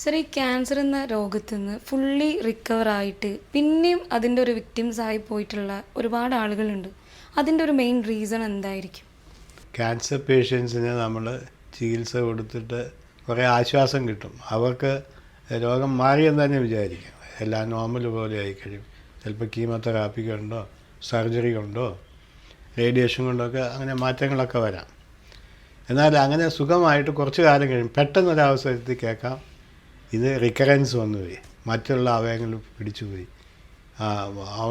Sir, ഈ cancer എന്ന രോഗത്തിൽ നിന്ന് ഫുള്ളി റിക്കവർ ആയിട്ട് പിന്നെയും അതിൻ്റെ ഒരു വിക്ടിംസ് ആയി പോയിട്ടുള്ള ഒരുപാട് ആളുകളുണ്ട്. അതിൻ്റെ ഒരു മെയിൻ റീസൺ എന്തായിരിക്കും? ക്യാൻസർ പേഷ്യൻസിന് നമ്മൾ ചികിത്സ കൊടുത്തിട്ട് കുറേ ആശ്വാസം കിട്ടും. അവർക്ക് രോഗം മാറിയെന്ന് തന്നെ വിചാരിക്കും. എല്ലാം നോർമൽ പോലെ ആയിക്കഴിയും. ചിലപ്പോൾ കീമോതെറാപ്പി കൊണ്ടോ സർജറി കൊണ്ടോ റേഡിയേഷൻ കൊണ്ടൊക്കെ അങ്ങനെ മാറ്റങ്ങളൊക്കെ വരാം. എന്നാൽ അങ്ങനെ സുഖമായിട്ട് കുറച്ച് കാലം കഴിയും പെട്ടെന്നൊരവസരത്തിൽ കേൾക്കാം ഇത് റിക്കറൻസ് വന്നുപോയി, മറ്റുള്ള അവയവങ്ങൾ പിടിച്ചുപോയി,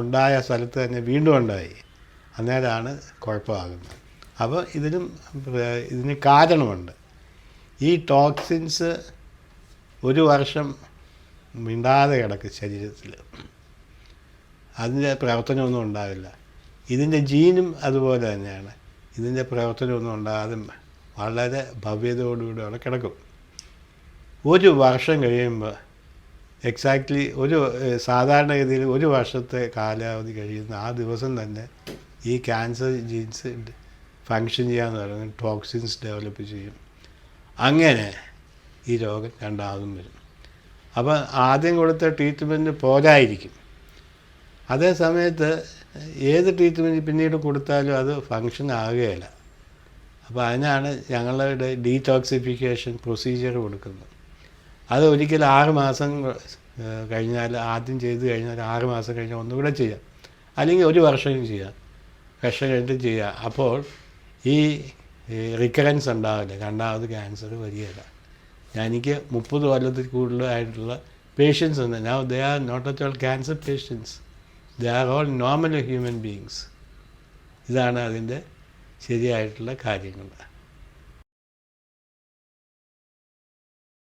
ഉണ്ടായ സ്ഥലത്ത് തന്നെ വീണ്ടും ഉണ്ടായി. അന്നേരമാണ് കുഴപ്പമാകുന്നത്. അപ്പോൾ ഇതിന് കാരണമുണ്ട്. ഈ ടോക്സിൻസ് ഒരു വർഷം മിണ്ടാതെ കിടക്കും ശരീരത്തിൽ, അതിൻ്റെ പ്രവർത്തനമൊന്നും ഉണ്ടാവില്ല. ഇതിൻ്റെ ജീനും അതുപോലെ തന്നെയാണ്. ഇതിൻ്റെ പ്രവർത്തനമൊന്നും ഉണ്ടാകാതെ വളരെ ഭവ്യതയോടുകൂടി അവിടെ കിടക്കും. ഒരു വർഷം കഴിയുമ്പോൾ എക്സാക്ട്ലി സാധാരണഗതിയിൽ ഒരു വർഷത്തെ കാലാവധി കഴിയുന്ന ആ ദിവസം തന്നെ ഈ ക്യാൻസർ ജീൻസ് ഫങ്ഷൻ ചെയ്യാമെന്ന് പറയുന്നത് ടോക്സിൻസ് ഡെവലപ്പ് ചെയ്യും. അങ്ങനെ ഈ രോഗം രണ്ടാമതും വരും. അപ്പോൾ ആദ്യം കൊടുത്ത ട്രീറ്റ്മെൻറ്റ് പോരായിരിക്കും. അതേ സമയത്ത് ഏത് ട്രീറ്റ്മെൻറ്റ് പിന്നീട് കൊടുത്താലും അത് ഫങ്ഷൻ ആകുകയില്ല. അപ്പോൾ അതിനാണ് ഞങ്ങളുടെ ഡീടോക്സിഫിക്കേഷൻ പ്രൊസീജിയർ കൊടുക്കുന്നത്. അത് ഒരിക്കലും 6 മാസം കഴിഞ്ഞാൽ, ആദ്യം ചെയ്ത് കഴിഞ്ഞാൽ 6 മാസം കഴിഞ്ഞാൽ ഒന്നുകൂടെ ചെയ്യാം, അല്ലെങ്കിൽ ഒരു വർഷം ചെയ്യാം, വർഷം കഴിഞ്ഞിട്ട് ചെയ്യാം. അപ്പോൾ ഈ റിക്കറൻസ് ഉണ്ടാവില്ല, രണ്ടാമത് ക്യാൻസർ വരികയില്ല. എനിക്ക് 30 കൊല്ലത്തിൽ കൂടുതലായിട്ടുള്ള പേഷ്യൻസ് ഉണ്ട്. Now they are not at all cancer patients, they are all normal human beings. ഇതാണ് അതിൻ്റെ ശരിയായിട്ടുള്ള കാര്യങ്ങൾ.